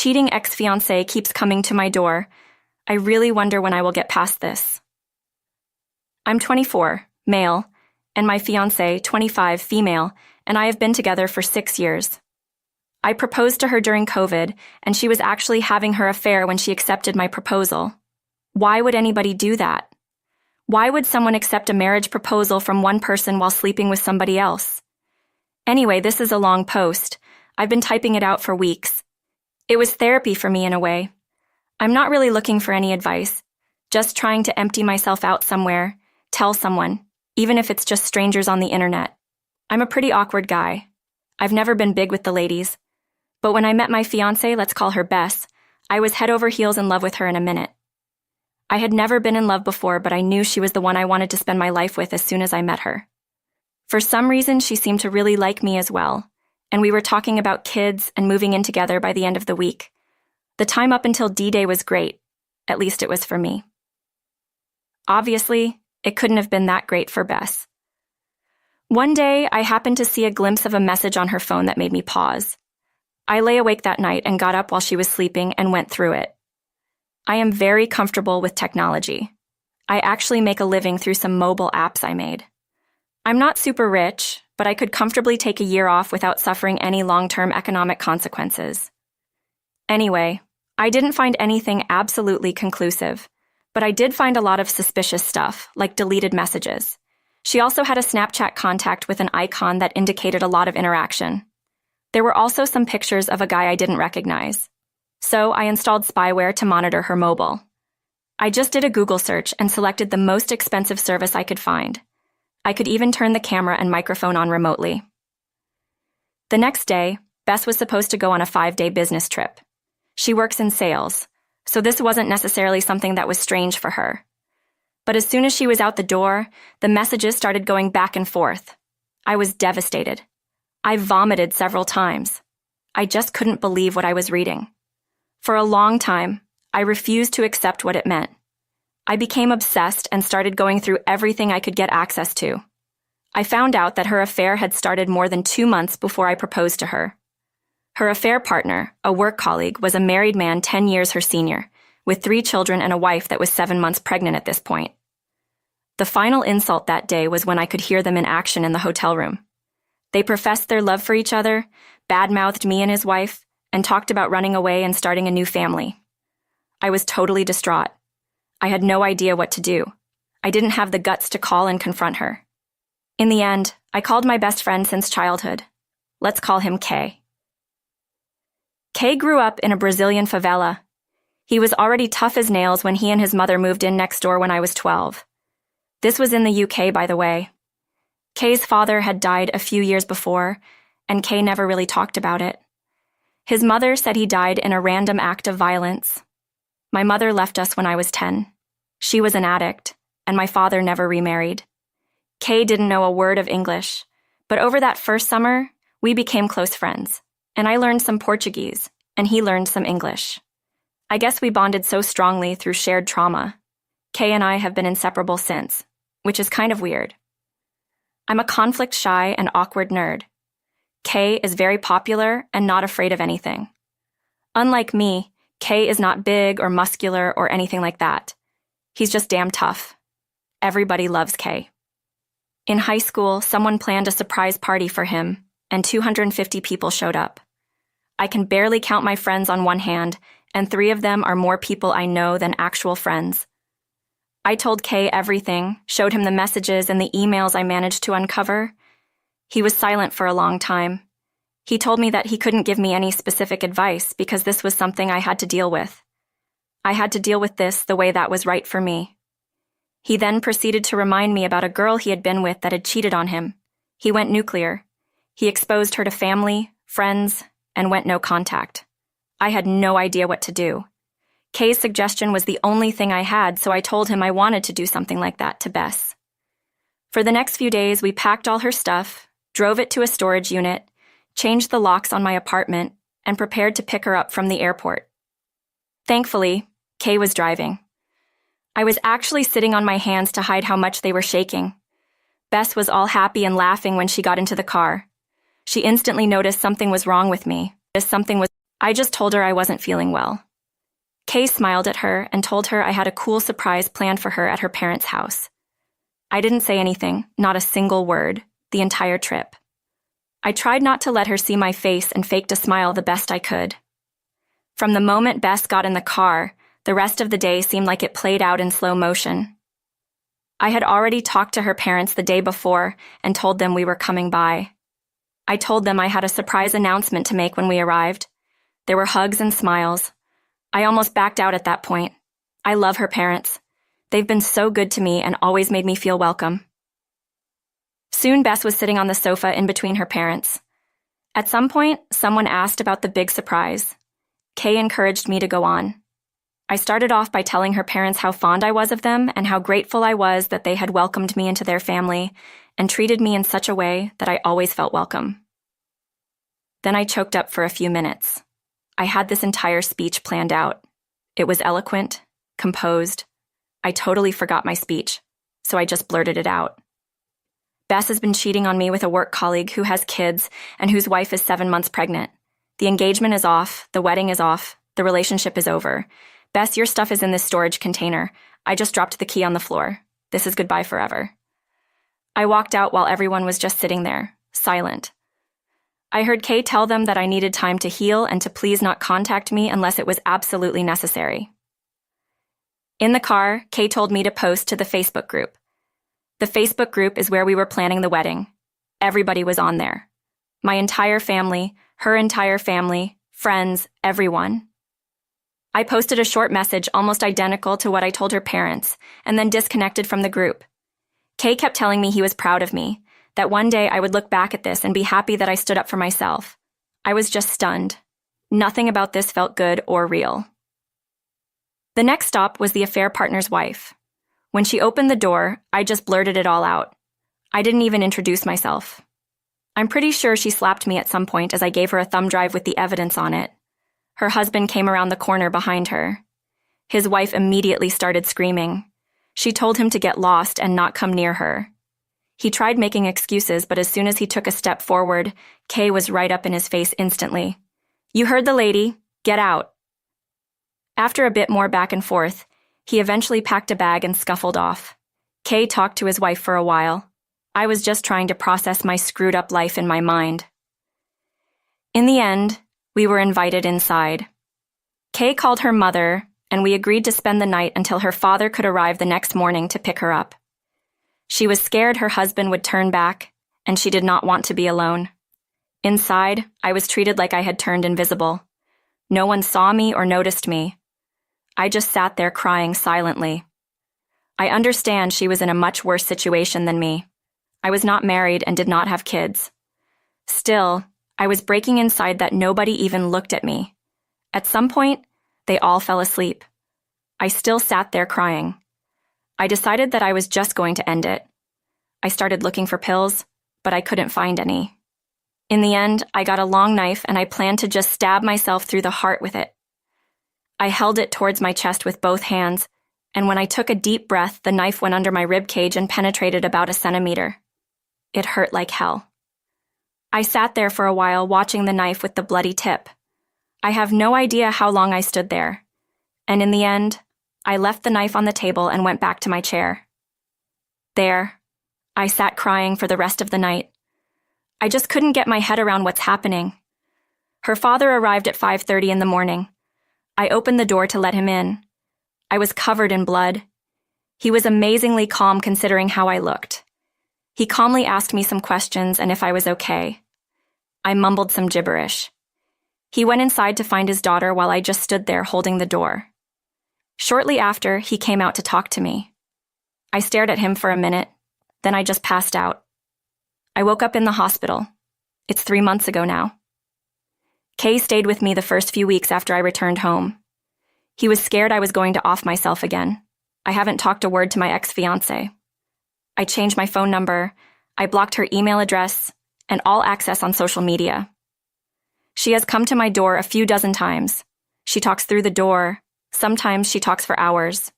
cheating ex-fiancé keeps coming to my door. I really wonder when I will get past this. I'm 24, male, and my fiancé, 25, female, and I have been together for 6 years. I proposed to her during COVID, and she was actually having her affair when she accepted my proposal. Why would anybody do that? Why would someone accept a marriage proposal from one person while sleeping with somebody else? Anyway, this is a long post. I've been typing it out for weeks. It was therapy for me in a way. I'm not really looking for any advice, just trying to empty myself out somewhere, tell someone, even if it's just strangers on the internet. I'm a pretty awkward guy. I've never been big with the ladies. But when I met my fiancée, let's call her Bess, I was head over heels in love with her in a minute. I had never been in love before, but I knew she was the one I wanted to spend my life with as soon as I met her. For some reason, she seemed to really like me as well, and we were talking about kids and moving in together by the end of the week. The time up until D-Day was great. At least it was for me. Obviously, it couldn't have been that great for Bess. One day, I happened to see a glimpse of a message on her phone that made me pause. I lay awake that night and got up while she was sleeping and went through it. I am very comfortable with technology. I actually make a living through some mobile apps I made. I'm not super rich, but I could comfortably take a year off without suffering any long-term economic consequences. Anyway, I didn't find anything absolutely conclusive, but I did find a lot of suspicious stuff, like deleted messages. She also had a Snapchat contact with an icon that indicated a lot of interaction. There were also some pictures of a guy I didn't recognize. So I installed spyware to monitor her mobile. I just did a Google search and selected the most expensive service I could find. I could even turn the camera and microphone on remotely. The next day, Bess was supposed to go on a 5-day business trip. She works in sales, so this wasn't necessarily something that was strange for her. But as soon as she was out the door, the messages started going back and forth. I was devastated. I vomited several times. I just couldn't believe what I was reading. For a long time, I refused to accept what it meant. I became obsessed and started going through everything I could get access to. I found out that her affair had started more than 2 months before I proposed to her. Her affair partner, a work colleague, was a married man 10 years her senior, with 3 children and a wife that was 7 months pregnant at this point. The final insult that day was when I could hear them in action in the hotel room. They professed their love for each other, bad-mouthed me and his wife, and talked about running away and starting a new family. I was totally distraught. I had no idea what to do. I didn't have the guts to call and confront her. In the end, I called my best friend since childhood. Let's call him Kay. Kay grew up in a Brazilian favela. He was already tough as nails when he and his mother moved in next door when I was 12. This was in the UK, by the way. Kay's father had died a few years before, and Kay never really talked about it. His mother said he died in a random act of violence. My mother left us when I was 10. She was an addict, and my father never remarried. Kay didn't know a word of English, but over that first summer, we became close friends, and I learned some Portuguese, and he learned some English. I guess we bonded so strongly through shared trauma. Kay and I have been inseparable since, which is kind of weird. I'm a conflict-shy and awkward nerd. Kay is very popular and not afraid of anything. Unlike me, Kay is not big or muscular or anything like that. He's just damn tough. Everybody loves Kay. In high school, someone planned a surprise party for him, and 250 people showed up. I can barely count my friends on one hand, and 3 of them are more people I know than actual friends. I told Kay everything, showed him the messages and the emails I managed to uncover. He was silent for a long time. He told me that he couldn't give me any specific advice because this was something I had to deal with. I had to deal with this the way that was right for me. He then proceeded to remind me about a girl he had been with that had cheated on him. He went nuclear. He exposed her to family, friends, and went no contact. I had no idea what to do. Kay's suggestion was the only thing I had, so I told him I wanted to do something like that to Bess. For the next few days, we packed all her stuff, drove it to a storage unit, changed the locks on my apartment, and prepared to pick her up from the airport. Thankfully, Kay was driving. I was actually sitting on my hands to hide how much they were shaking. Bess was all happy and laughing when she got into the car. She instantly noticed something was wrong with me. I just told her I wasn't feeling well. Kay smiled at her and told her I had a cool surprise planned for her at her parents' house. I didn't say anything, not a single word, the entire trip. I tried not to let her see my face and faked a smile the best I could. From the moment Bess got in the car, the rest of the day seemed like it played out in slow motion. I had already talked to her parents the day before and told them we were coming by. I told them I had a surprise announcement to make when we arrived. There were hugs and smiles. I almost backed out at that point. I love her parents. They've been so good to me and always made me feel welcome. Soon Bess was sitting on the sofa in between her parents. At some point, someone asked about the big surprise. Kay encouraged me to go on. I started off by telling her parents how fond I was of them and how grateful I was that they had welcomed me into their family and treated me in such a way that I always felt welcome. Then I choked up for a few minutes. I had this entire speech planned out. It was eloquent, composed. I totally forgot my speech, so I just blurted it out. Bess has been cheating on me with a work colleague who has kids and whose wife is 7 months pregnant. The engagement is off, the wedding is off, the relationship is over. Bess, your stuff is in this storage container. I just dropped the key on the floor. This is goodbye forever. I walked out while everyone was just sitting there, silent. I heard Kay tell them that I needed time to heal and to please not contact me unless it was absolutely necessary. In the car, Kay told me to post to the Facebook group. The Facebook group is where we were planning the wedding. Everybody was on there. My entire family, her entire family, friends, everyone. I posted a short message almost identical to what I told her parents, and then disconnected from the group. Kay kept telling me he was proud of me, that one day I would look back at this and be happy that I stood up for myself. I was just stunned. Nothing about this felt good or real. The next stop was the affair partner's wife. When she opened the door, I just blurted it all out. I didn't even introduce myself. I'm pretty sure she slapped me at some point as I gave her a thumb drive with the evidence on it. Her husband came around the corner behind her. His wife immediately started screaming. She told him to get lost and not come near her. He tried making excuses, but as soon as he took a step forward, Kay was right up in his face instantly. "You heard the lady. Get out." After a bit more back and forth, he eventually packed a bag and scuffled off. Kay talked to his wife for a while. I was just trying to process my screwed-up life in my mind. In the end, we were invited inside. Kay called her mother, and we agreed to spend the night until her father could arrive the next morning to pick her up. She was scared her husband would turn back, and she did not want to be alone. Inside, I was treated like I had turned invisible. No one saw me or noticed me. I just sat there crying silently. I understand she was in a much worse situation than me. I was not married and did not have kids. Still, I was breaking inside that nobody even looked at me. At some point, they all fell asleep. I still sat there crying. I decided that I was just going to end it. I started looking for pills, but I couldn't find any. In the end, I got a long knife and I planned to just stab myself through the heart with it. I held it towards my chest with both hands, and when I took a deep breath, the knife went under my rib cage and penetrated about a centimeter. It hurt like hell. I sat there for a while watching the knife with the bloody tip. I have no idea how long I stood there, and in the end, I left the knife on the table and went back to my chair. There, I sat crying for the rest of the night. I just couldn't get my head around what's happening. Her father arrived at 5:30 in the morning. I opened the door to let him in. I was covered in blood. He was amazingly calm considering how I looked. He calmly asked me some questions and if I was okay. I mumbled some gibberish. He went inside to find his daughter while I just stood there holding the door. Shortly after, he came out to talk to me. I stared at him for a minute, then I just passed out. I woke up in the hospital. It's 3 months ago now. Kay stayed with me the first few weeks after I returned home. He was scared I was going to off myself again. I haven't talked a word to my ex-fiancé. I changed my phone number, I blocked her email address, and all access on social media. She has come to my door a few dozen times. She talks through the door. Sometimes she talks for hours.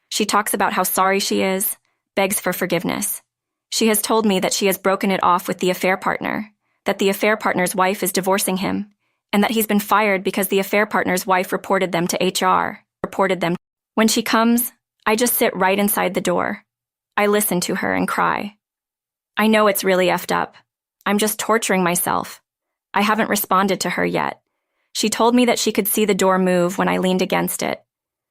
She talks about how sorry she is, begs for forgiveness. She has told me that she has broken it off with the affair partner, that the affair partner's wife is divorcing him, and that he's been fired because the affair partner's wife reported them to HR. When she comes, I just sit right inside the door. I listen to her and cry. I know it's really effed up. I'm just torturing myself. I haven't responded to her yet. She told me that she could see the door move when I leaned against it.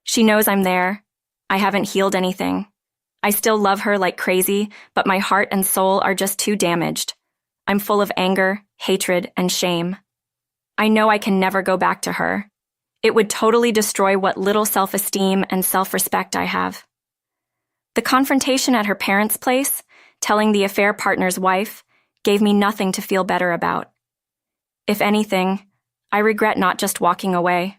She knows I'm there. I haven't healed anything. I still love her like crazy, but my heart and soul are just too damaged. I'm full of anger, hatred, and shame. I know I can never go back to her. It would totally destroy what little self-esteem and self-respect I have. The confrontation at her parents' place, telling the affair partner's wife, gave me nothing to feel better about. If anything, I regret not just walking away.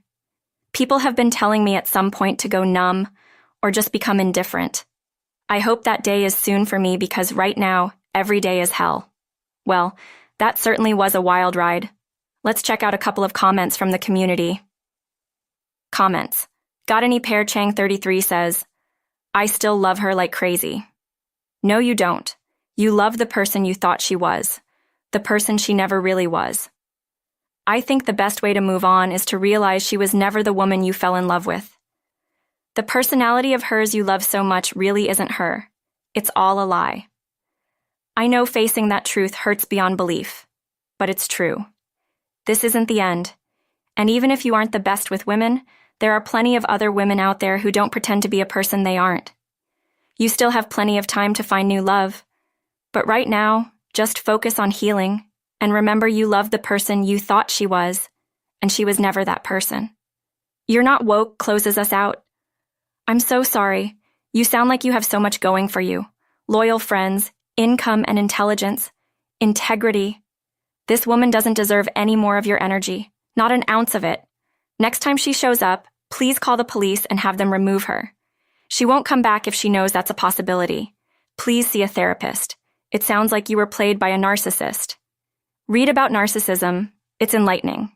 People have been telling me at some point to go numb or just become indifferent. I hope that day is soon for me because right now, every day is hell. Well, that certainly was a wild ride. Let's check out a couple of comments from the community. Comments. Got Any Pear Chang 33 says, I still love her like crazy. No, you don't. You love the person you thought she was, the person she never really was. I think the best way to move on is to realize she was never the woman you fell in love with. The personality of hers you love so much really isn't her. It's all a lie. I know facing that truth hurts beyond belief, but it's true. This isn't the end. And even if you aren't the best with women, there are plenty of other women out there who don't pretend to be a person they aren't. You still have plenty of time to find new love. But right now, just focus on healing and remember you love the person you thought she was, and she was never that person. You're not woke closes us out. I'm so sorry. You sound like you have so much going for you. Loyal friends, income and intelligence, integrity. This woman doesn't deserve any more of your energy, not an ounce of it. Next time she shows up, please call the police and have them remove her. She won't come back if she knows that's a possibility. Please see a therapist. It sounds like you were played by a narcissist. Read about narcissism. It's enlightening.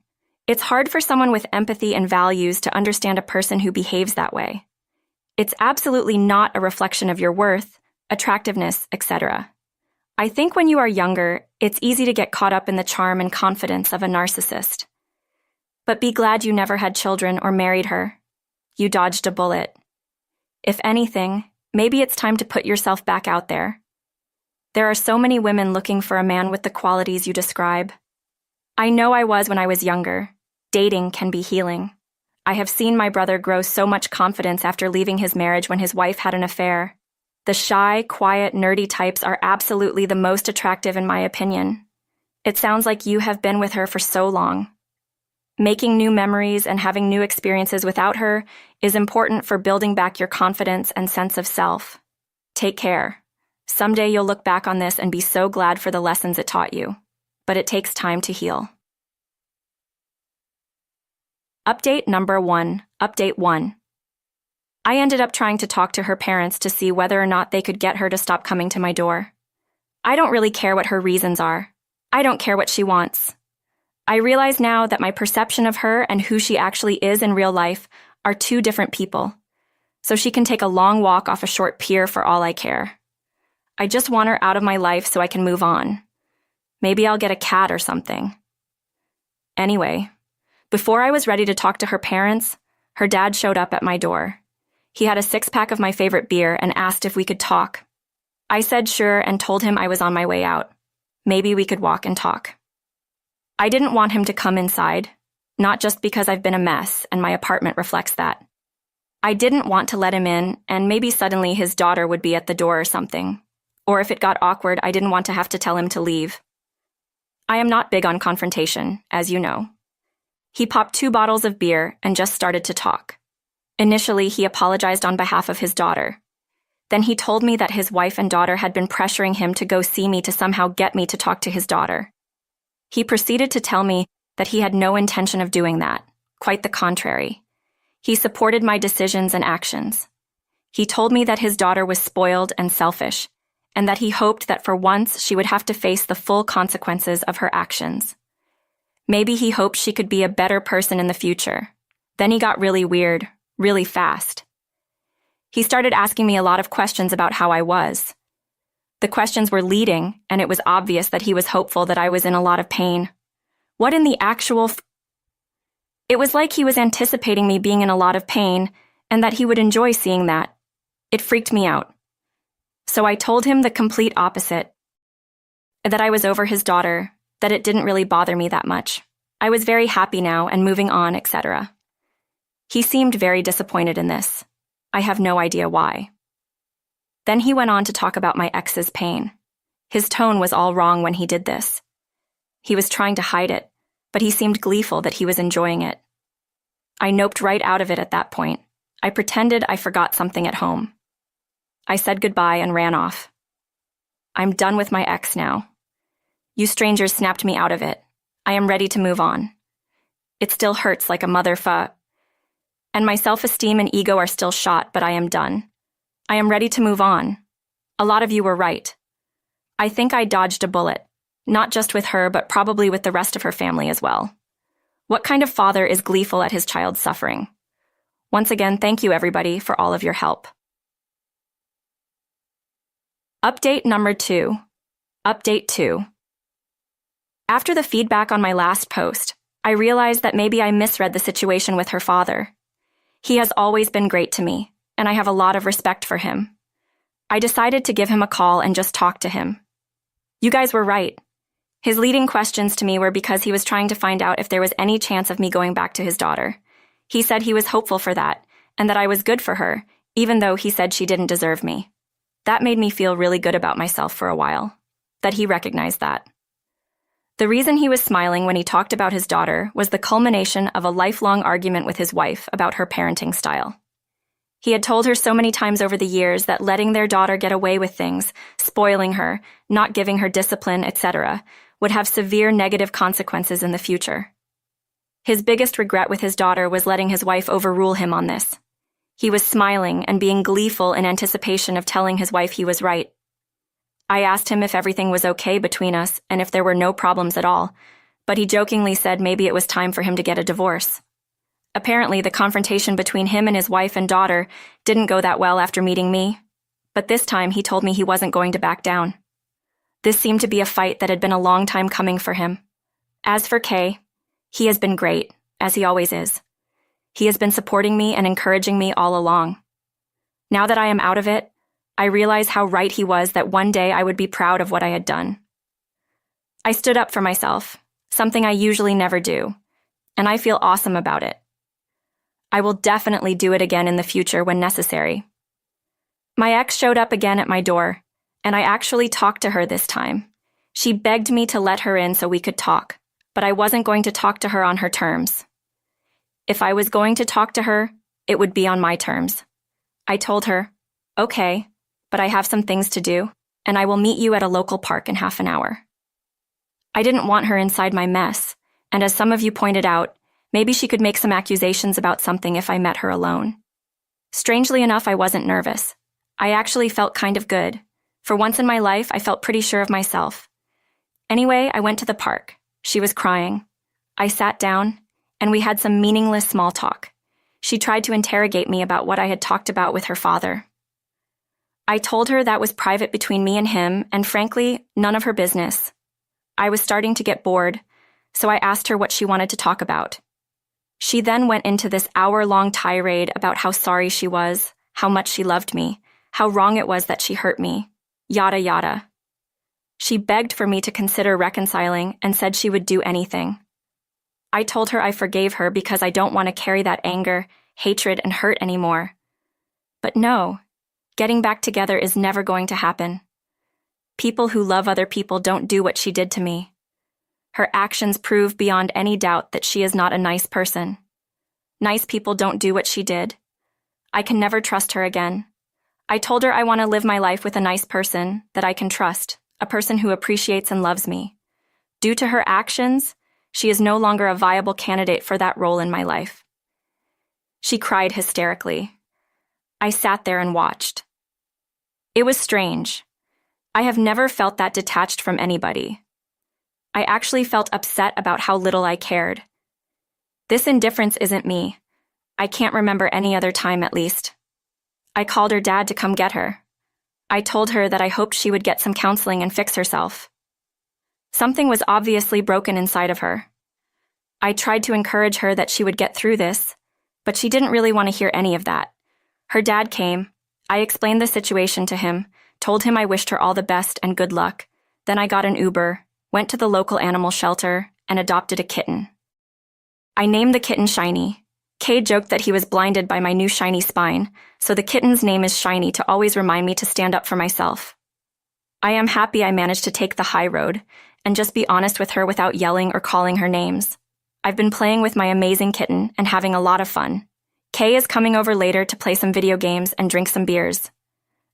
It's hard for someone with empathy and values to understand a person who behaves that way. It's absolutely not a reflection of your worth, attractiveness, etc. I think when you are younger, it's easy to get caught up in the charm and confidence of a narcissist. But be glad you never had children or married her. You dodged a bullet. If anything, maybe it's time to put yourself back out there. There are so many women looking for a man with the qualities you describe. I know I was when I was younger. Dating can be healing. I have seen my brother grow so much confidence after leaving his marriage when his wife had an affair. The shy, quiet, nerdy types are absolutely the most attractive in my opinion. It sounds like you have been with her for so long. Making new memories and having new experiences without her is important for building back your confidence and sense of self. Take care. Someday you'll look back on this and be so glad for the lessons it taught you. But it takes time to heal. Update number 1. Update 1. I ended up trying to talk to her parents to see whether or not they could get her to stop coming to my door. I don't really care what her reasons are. I don't care what she wants. I realize now that my perception of her and who she actually is in real life are two different people. So she can take a long walk off a short pier for all I care. I just want her out of my life so I can move on. Maybe I'll get a cat or something. Anyway, before I was ready to talk to her parents, her dad showed up at my door. He had a 6-pack of my favorite beer and asked if we could talk. I said sure and told him I was on my way out. Maybe we could walk and talk. I didn't want him to come inside, not just because I've been a mess and my apartment reflects that. I didn't want to let him in and maybe suddenly his daughter would be at the door or something. Or if it got awkward, I didn't want to have to tell him to leave. I am not big on confrontation, as you know. He popped 2 bottles of beer and just started to talk. Initially, he apologized on behalf of his daughter. Then he told me that his wife and daughter had been pressuring him to go see me to somehow get me to talk to his daughter. He proceeded to tell me that he had no intention of doing that, quite the contrary. He supported my decisions and actions. He told me that his daughter was spoiled and selfish, and that he hoped that for once she would have to face the full consequences of her actions. Maybe he hoped she could be a better person in the future. Then he got really weird, really fast. He started asking me a lot of questions about how I was. The questions were leading, and it was obvious that he was hopeful that I was in a lot of pain. What in the actual It was like he was anticipating me being in a lot of pain and that he would enjoy seeing that. It freaked me out. So I told him the complete opposite. That I was over his daughter, that it didn't really bother me that much. I was very happy now and moving on, etc. He seemed very disappointed in this. I have no idea why. Then he went on to talk about my ex's pain. His tone was all wrong when he did this. He was trying to hide it, but he seemed gleeful that he was enjoying it. I noped right out of it at that point. I pretended I forgot something at home. I said goodbye and ran off. I'm done with my ex now. You strangers snapped me out of it. I am ready to move on. It still hurts like a and my self-esteem and ego are still shot, but I am done. I am ready to move on. A lot of you were right. I think I dodged a bullet, not just with her, but probably with the rest of her family as well. What kind of father is gleeful at his child's suffering? Once again, thank you everybody for all of your help. Update number 2. Update 2. After the feedback on my last post, I realized that maybe I misread the situation with her father. He has always been great to me, and I have a lot of respect for him. I decided to give him a call and just talk to him. You guys were right. His leading questions to me were because he was trying to find out if there was any chance of me going back to his daughter. He said he was hopeful for that, and that I was good for her, even though he said she didn't deserve me. That made me feel really good about myself for a while, that he recognized that. The reason he was smiling when he talked about his daughter was the culmination of a lifelong argument with his wife about her parenting style. He had told her so many times over the years that letting their daughter get away with things, spoiling her, not giving her discipline, etc., would have severe negative consequences in the future. His biggest regret with his daughter was letting his wife overrule him on this. He was smiling and being gleeful in anticipation of telling his wife he was right. I asked him if everything was okay between us and if there were no problems at all, but he jokingly said maybe it was time for him to get a divorce. Apparently, the confrontation between him and his wife and daughter didn't go that well after meeting me, but this time he told me he wasn't going to back down. This seemed to be a fight that had been a long time coming for him. As for Kay, he has been great, as he always is. He has been supporting me and encouraging me all along. Now that I am out of it, I realize how right he was that one day I would be proud of what I had done. I stood up for myself, something I usually never do, and I feel awesome about it. I will definitely do it again in the future when necessary. My ex showed up again at my door, and I actually talked to her this time. She begged me to let her in so we could talk, but I wasn't going to talk to her on her terms. If I was going to talk to her, it would be on my terms. I told her, okay, but I have some things to do, and I will meet you at a local park in half an hour. I didn't want her inside my mess, and as some of you pointed out, maybe she could make some accusations about something if I met her alone. Strangely enough, I wasn't nervous. I actually felt kind of good. For once in my life, I felt pretty sure of myself. Anyway, I went to the park. She was crying. I sat down, and we had some meaningless small talk. She tried to interrogate me about what I had talked about with her father. I told her that was private between me and him, and frankly, none of her business. I was starting to get bored, so I asked her what she wanted to talk about. She then went into this hour-long tirade about how sorry she was, how much she loved me, how wrong it was that she hurt me, yada yada. She begged for me to consider reconciling and said she would do anything. I told her I forgave her because I don't want to carry that anger, hatred, and hurt anymore. But no, getting back together is never going to happen. People who love other people don't do what she did to me. Her actions prove beyond any doubt that she is not a nice person. Nice people don't do what she did. I can never trust her again. I told her I want to live my life with a nice person that I can trust, a person who appreciates and loves me. Due to her actions, she is no longer a viable candidate for that role in my life. She cried hysterically. I sat there and watched. It was strange. I have never felt that detached from anybody. I actually felt upset about how little I cared. This indifference isn't me. I can't remember any other time, at least. I called her dad to come get her. I told her that I hoped she would get some counseling and fix herself. Something was obviously broken inside of her. I tried to encourage her that she would get through this, but she didn't really want to hear any of that. Her dad came. I explained the situation to him, told him I wished her all the best and good luck. Then I got an Uber, went to the local animal shelter, and adopted a kitten. I named the kitten Shiny. Kay joked that he was blinded by my new shiny spine, so the kitten's name is Shiny to always remind me to stand up for myself. I am happy I managed to take the high road and just be honest with her without yelling or calling her names. I've been playing with my amazing kitten and having a lot of fun. Kay is coming over later to play some video games and drink some beers.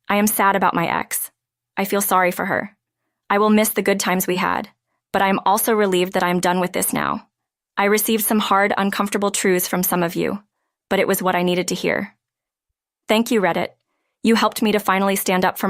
I am sad about my ex. I feel sorry for her. I will miss the good times we had, but I am also relieved that I am done with this now. I received some hard, uncomfortable truths from some of you, but it was what I needed to hear. Thank you, Reddit. You helped me to finally stand up for